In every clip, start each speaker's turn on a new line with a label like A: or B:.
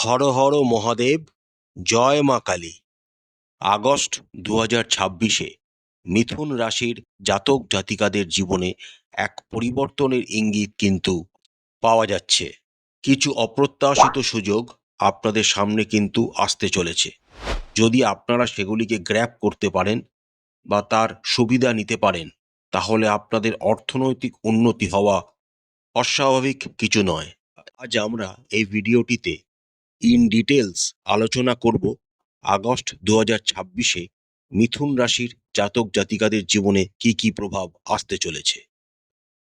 A: হর হর মহাদেব, জয় মা কালী। আগস্ট 2026-এ মিথুন রাশির জাতক জাতিকাদের জীবনে এক পরিবর্তনের ইঙ্গিত কিন্তু পাওয়া যাচ্ছে। কিছু অপ্রত্যাশিত সুযোগ আপনাদের সামনে কিন্তু আসতে চলেছে। যদি আপনারা সেগুলিকে গ্র্যাব করতে পারেন বা তার সুবিধা নিতে পারেন, তাহলে আপনাদের অর্থনৈতিক উন্নতি হওয়া অস্বাভাবিক কিছু নয়। আজ আমরা এই ভিডিওটিতে ইন ডিটেলস আলোচনা করব আগস্ট 2026-এ মিথুন রাশির জাতক জাতিকাদের জীবনে কি কি প্রভাব আসতে চলেছে।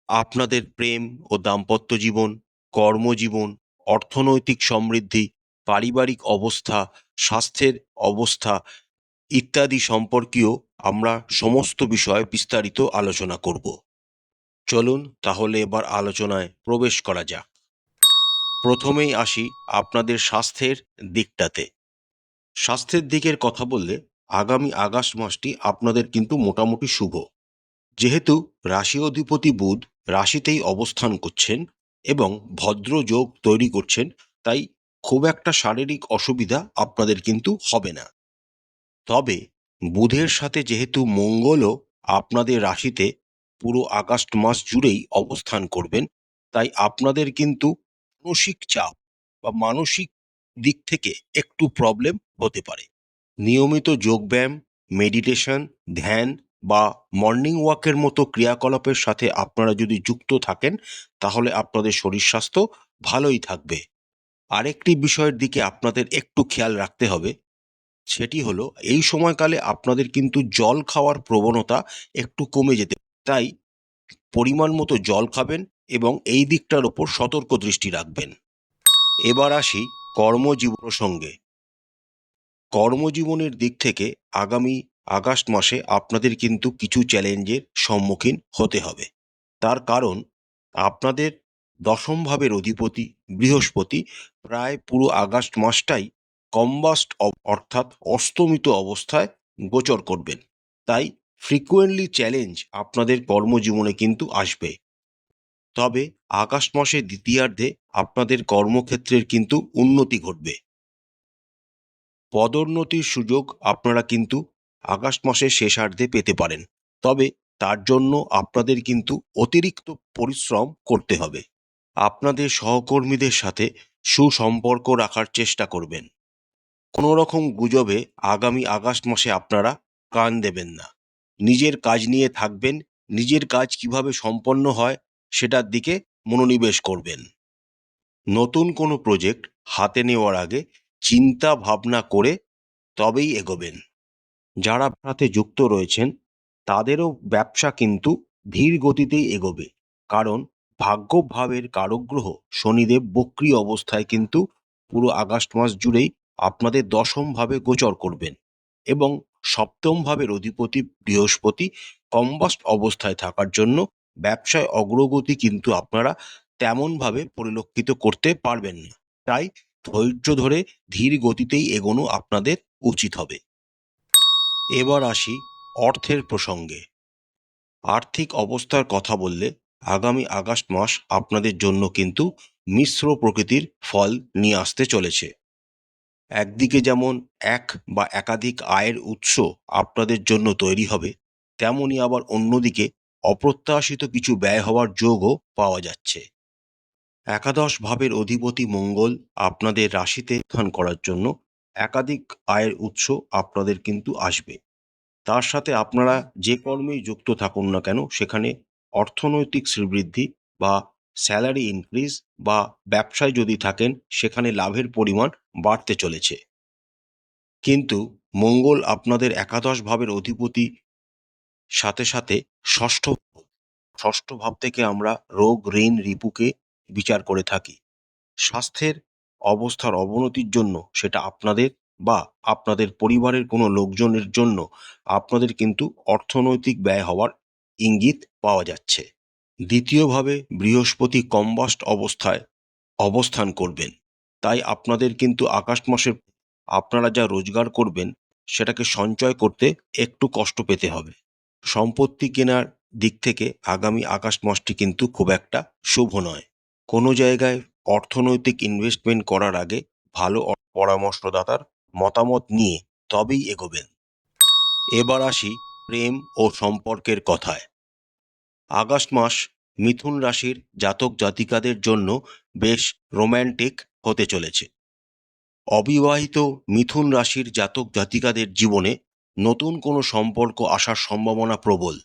A: আপনাদের প্রেম ও দাম্পত্য জীবন, কর্মজীবন, অর্থনৈতিক সমৃদ্ধি, পারিবারিক অবস্থা, স্বাস্থ্যের অবস্থা ইত্যাদি সম্পর্কেও আমরা সমস্ত বিষয়ে বিস্তারিত আলোচনা করব। চলুন তাহলে এবার আলোচনায় প্রবেশ করা যাক। প্রথমেই আসি আপনাদের স্বাস্থ্যের দিকটাতে। স্বাস্থ্যের দিকের কথা বললে আগামী আগস্ট মাসটি আপনাদের কিন্তু মোটামুটি শুভ। যেহেতু রাশি অধিপতি বুধ রাশিতেই অবস্থান করছেন এবং ভদ্র যোগ তৈরি করছেন, তাই খুব একটা শারীরিক অসুবিধা আপনাদের কিন্তু হবে না। তবে বুধের সাথে যেহেতু মঙ্গলও আপনাদের রাশিতে পুরো আগস্ট মাস জুড়েই অবস্থান করবেন, তাই আপনাদের কিন্তু মানসিক চাপ বা মানসিক দিক থেকে একটু প্রবলেম হতে পারে। নিয়মিত যোগব্যায়াম, মেডিটেশন, ধ্যান বা মর্নিং ওয়াকের মতো ক্রিয়াকলাপের সাথে আপনারা যদি যুক্ত থাকেন, তাহলে আপনাদের শরীর স্বাস্থ্য ভালোই থাকবে। আরেকটি বিষয়ের দিকে আপনাদের একটু খেয়াল রাখতে হবে, সেটি হলো এই সময়কালে আপনাদের কিন্তু জল খাওয়ার প্রবণতা একটু কমে যেতে পারে। তাই পরিমাণ মতো জল খাবেন এবং এই দিকটার ওপর সতর্ক দৃষ্টি রাখবেন। এবার আসি কর্মজীবন প্রসঙ্গে। কর্মজীবনের দিক থেকে আগামী আগস্ট মাসে আপনাদের কিন্তু কিছু চ্যালেঞ্জের সম্মুখীন হতে হবে। তার কারণ আপনাদের দশম ভাবের অধিপতি বৃহস্পতি প্রায় পুরো আগস্ট মাসটাই কম্বাস্ট অর্থাৎ অস্তমিত অবস্থায় গোচর করবেন। তাই ফ্রিকুয়েন্টলি চ্যালেঞ্জ আপনাদের কর্মজীবনে কিন্তু আসবে। তবে আগস্ট মাসের দ্বিতীয়ার্ধে আপনাদের কর্মক্ষেত্রের কিন্তু উন্নতি ঘটবে। পদোন্নতির সুযোগ আপনারা কিন্তু আগস্ট মাসের শেষার্ধে পেতে পারেন। তবে তার জন্য আপনাদের কিন্তু অতিরিক্ত পরিশ্রম করতে হবে। আপনাদের সহকর্মীদের সাথে সুসম্পর্ক রাখার চেষ্টা করবেন। কোনো রকম গুজবে আগামী আগস্ট মাসে আপনারা কান দেবেন না। নিজের কাজ নিয়ে থাকবেন, নিজের কাজ কিভাবে সম্পন্ন হয় সেটার দিকে মনোনিবেশ করবেন। নতুন কোনো প্রজেক্ট হাতে নেওয়ার আগে চিন্তা ভাবনা করে তবেই এগোবেন। যারা সাথে যুক্ত রয়েছেন তাদেরও ব্যবসা কিন্তু ধীর গতিতেই এগোবে, কারণ ভাগ্যভাবের কারকগ্রহ শনিদেব বক্রী অবস্থায় কিন্তু পুরো আগস্ট মাস জুড়েই আপনাদের দশম ভাবে গোচর করবেন এবং সপ্তম ভাবের অধিপতি বৃহস্পতি কম্বাস্ট অবস্থায় থাকার জন্য ব্যবসায় অগ্রগতি কিন্তু আপনারা তেমনভাবে পরিলক্ষিত করতে পারবেন না। তাই ধৈর্য ধরে ধীর গতিতেই এগোনো আপনাদের উচিত হবে। এবার আসি অর্থের প্রসঙ্গে। আর্থিক অবস্থার কথা বললে আগামী আগস্ট মাস আপনাদের জন্য কিন্তু মিশ্র প্রকৃতির ফল নিয়ে আসতে চলেছে। একদিকে যেমন এক বা একাধিক আয়ের উৎস আপনাদের জন্য তৈরি হবে, তেমনি আবার অন্যদিকে অপ্রত্যাশিত কিছু ব্যয় হওয়ার যোগও পাওয়া যাচ্ছে। একাদশ ভাবের অধিপতি মঙ্গল আপনাদের রাশিতে স্থান করার জন্য একাধিক আয়ের উৎস আপনাদের কিন্তু আসবে। তার সাথে আপনারা যে কর্মেই যুক্ত থাকুন না কেন, সেখানে অর্থনৈতিক শ্রীবৃদ্ধি বা স্যালারি ইনক্রিজ বা ব্যবসায় যদি থাকেন সেখানে লাভের পরিমাণ বাড়তে চলেছে। কিন্তু মঙ্গল আপনাদের একাদশ ভাবের অধিপতি, সাথে সাথে ষষ্ঠ ভাব থেকে আমরা রোগ ঋণ রিপুকে বিচার করে থাকি। স্বাস্থ্যের অবস্থার অবনতির জন্য সেটা আপনাদের বা আপনাদের পরিবারের কোনো লোকজনের জন্য আপনাদের কিন্তু অর্থনৈতিক ব্যয় হওয়ার ইঙ্গিত পাওয়া যাচ্ছে। দ্বিতীয়ভাবে বৃহস্পতি কম্বাস্ট অবস্থায় অবস্থান করবেন, তাই আপনাদের কিন্তু আগস্ট মাসে আপনারা যা রোজগার করবেন সেটাকে সঞ্চয় করতে একটু কষ্ট পেতে হবে। সম্পত্তি কেনার দিক থেকে আগামী আগস্ট মাসটি কিন্তু খুব একটা শুভ নয়। কোনো জায়গায় অর্থনৈতিক ইনভেস্টমেন্ট করার আগে ভালো পরামর্শদাতার মতামত নিয়ে তবেই এগোবেন। এবার আসি প্রেম ও সম্পর্কের কথায়। আগস্ট মাস মিথুন রাশির জাতক জাতিকাদের জন্য বেশ রোম্যান্টিক হতে চলেছে। অবিবাহিত মিথুন রাশির জাতক জাতিকাদের জীবনে নতুন কোনো সম্পর্ক আসার সম্ভাবনা প্রবল।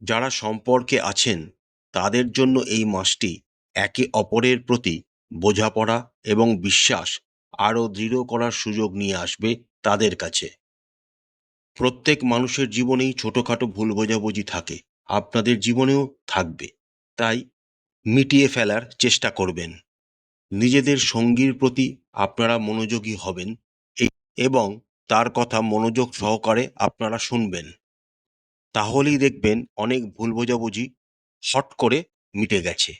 A: যারা সম্পর্কে আছেন তাদের জন্য এই মাসটি একে অপরের প্রতি বোঝাপড়া এবং বিশ্বাস আরও দৃঢ় করার সুযোগ নিয়ে আসবে তাদের কাছে। প্রত্যেক মানুষের জীবনেই ছোটোখাটো ভুল বোঝাবুঝি থাকে, আপনাদের জীবনেও থাকবে। তাই মিটিয়ে ফেলার চেষ্টা করবেন। নিজেদের সঙ্গীর প্রতি আপনারা মনোযোগী হবেন এবং তার কথা মনোযোগ সহকারে আপনারা শুনবেন। তাহলেই দেখবেন অনেক ভুল বোঝাবুঝি হট করে মিটে গেছে।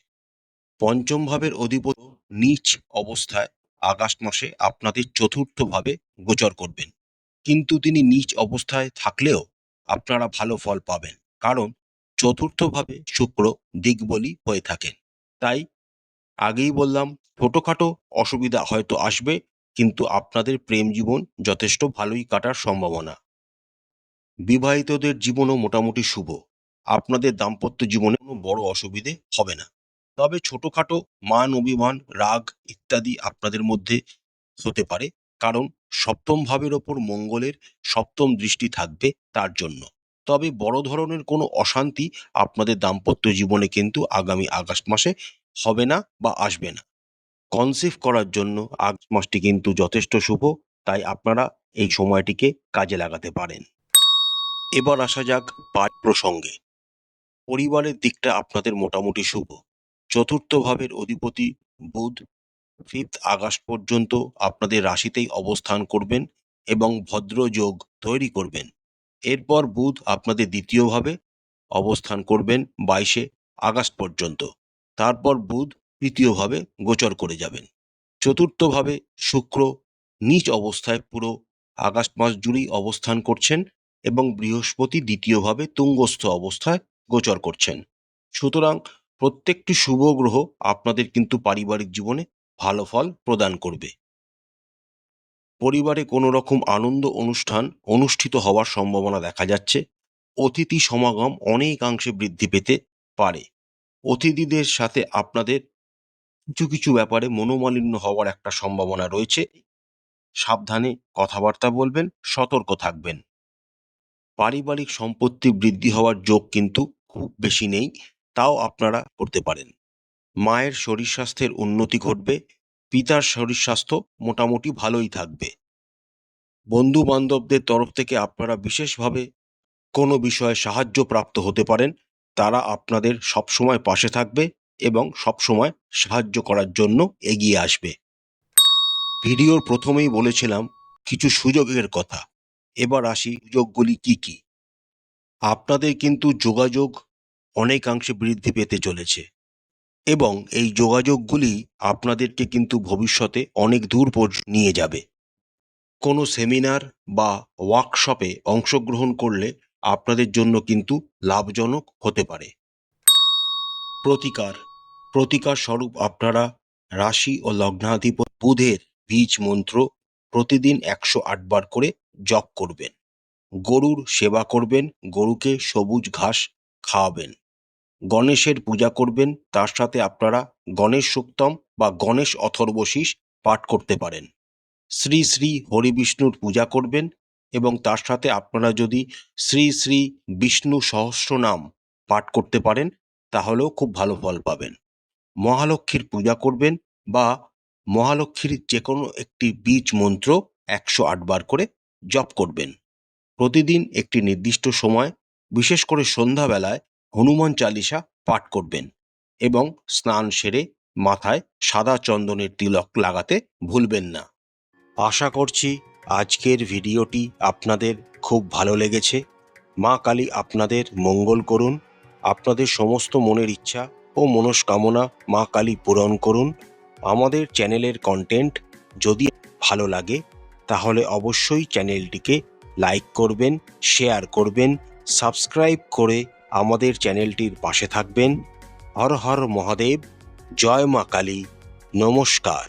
A: পঞ্চম ভাবের অধিপতি নীচ অবস্থায় আগস্ট মাসে আপনাদের চতুর্থভাবে গোচর করবেন, কিন্তু তিনি নীচ অবস্থায় থাকলেও আপনারা ভালো ফল পাবেন, কারণ চতুর্থভাবে শুক্র দিকবলী হয়ে থাকেন। তাই আগেই বললাম, ছোটোখাটো অসুবিধা হয়তো আসবে, কিন্তু আপনাদের প্রেম জীবন যথেষ্ট ভালোই কাটার সম্ভাবনা। বিবাহিতদের জীবনও মোটামুটি শুভ। আপনাদের দাম্পত্য জীবনে কোনো বড় অসুবিধে হবে না, তবে ছোটোখাটো মান অভিমান, রাগ ইত্যাদি আপনাদের মধ্যে হতে পারে, কারণ সপ্তম ভাবের ওপর মঙ্গলের সপ্তম দৃষ্টি থাকবে তার জন্য। তবে বড় ধরনের কোনো অশান্তি আপনাদের দাম্পত্য জীবনে কিন্তু আগামী আগস্ট মাসে হবে না বা আসবে না। কনসিভ করার জন্য আগস্ট মাসটি কিন্তু যথেষ্ট শুভ, তাই আপনারা এই সময়টিকে কাজে লাগাতে পারেন। এবার আসা যাক প্রসঙ্গে। পরিবারের দিকটা আপনাদের মোটামুটি শুভ। চতুর্থ ভাবের অধিপতি বুধ 5 আগস্ট পর্যন্ত আপনাদের রাশিতেই অবস্থান করবেন এবং ভদ্র যোগ তৈরি করবেন। এরপর বুধ আপনাদের দ্বিতীয়ভাবে অবস্থান করবেন 22 আগস্ট পর্যন্ত। তারপর বুধ তৃতীয়ভাবে গোচর করে যাবেন। চতুর্থভাবে শুক্র নীচ অবস্থায় পুরো আগস্ট মাস জুড়েই অবস্থান করছেন এবং বৃহস্পতি দ্বিতীয়ভাবে তুঙ্গস্থ অবস্থায় গোচর করছেন। সুতরাং প্রত্যেকটি শুভ গ্রহ আপনাদের কিন্তু পারিবারিক জীবনে ভালো ফল প্রদান করবে। পরিবারে কোনো রকম আনন্দ অনুষ্ঠান অনুষ্ঠিত হওয়ার সম্ভাবনা দেখা যাচ্ছে। অতিথি সমাগম অনেকাংশে বৃদ্ধি পেতে পারে। অতিথিদের সাথে আপনাদের কিছু কিছু ব্যাপারে মনোমালিন্য হওয়ার একটা সম্ভাবনা রয়েছে। সাবধানে কথাবার্তা বলবেন, সতর্ক থাকবেন। পারিবারিক সম্পত্তি বৃদ্ধি হওয়ার যোগ কিন্তু খুব বেশি নেই, তাও আপনারা করতে পারেন। মায়ের শরীর স্বাস্থ্যের উন্নতি ঘটবে। পিতার শরীর স্বাস্থ্য মোটামুটি ভালোই থাকবে। বন্ধু বান্ধবদের তরফ থেকে আপনারা বিশেষভাবে কোনো বিষয়ে সাহায্য প্রাপ্ত হতে পারেন। তারা আপনাদের সবসময় পাশে থাকবে এবং সবসময় সাহায্য করার জন্য এগিয়ে আসবে। ভিডিওর প্রথমেই বলেছিলাম কিছু সুযোগের কথা। এবার আসি সুযোগগুলি কি কি। আপনাদের কিন্তু যোগাযোগ অনেকাংশে বৃদ্ধি পেতে চলেছে এবং এই যোগাযোগগুলি আপনাদেরকে কিন্তু ভবিষ্যতে অনেক দূর পর্যন্ত নিয়ে যাবে। কোনো সেমিনার বা ওয়ার্কশপে অংশগ্রহণ করলে আপনাদের জন্য কিন্তু লাভজনক হতে পারে। প্রতিকার স্বরূপ আপনারা রাশি ও লগ্নাধিপতি বুধের বীজ মন্ত্র প্রতিদিন 108 বার করে জপ করবেন। গরুর সেবা করবেন, গরুকে সবুজ ঘাস খাওয়াবেন। গণেশের পূজা করবেন, তার সাথে আপনারা গণেশ সূক্তম বা গণেশ অথর্বশীষ পাঠ করতে পারেন। শ্রী শ্রী হরি বিষ্ণুর পূজা করবেন এবং তার সাথে আপনারা যদি শ্রী শ্রী বিষ্ণু সহস্রনাম পাঠ করতে পারেন তাহলেও খুব ভালো ফল পাবেন। মহালক্ষ্মীর পূজা করবেন বা মহালক্ষ্মীর যে কোনো একটি বীজ মন্ত্র 108 বার করে জপ করবেন। প্রতিদিন একটি নির্দিষ্ট সময়, বিশেষ করে সন্ধ্যাবেলায় হনুমান চালিসা পাঠ করবেন এবং স্নান সেরে মাথায় সাদা চন্দনের তিলক লাগাতে ভুলবেন না। আশা করছি আজকের ভিডিওটি আপনাদের খুব ভালো লেগেছে। মা কালী আপনাদের মঙ্গল করুন, আপনাদের সমস্ত মনের ইচ্ছা ও মনস্কামনা মা কালী পূরণ করুন। আমাদের চ্যানেলের কন্টেন্ট যদি ভালো লাগে তাহলে অবশ্যই চ্যানেলটিকে লাইক করবেন, শেয়ার করবেন, সাবস্ক্রাইব করে আমাদের চ্যানেলটির পাশে থাকবেন। হর হর মহাদেব, জয় মা কালী, নমস্কার।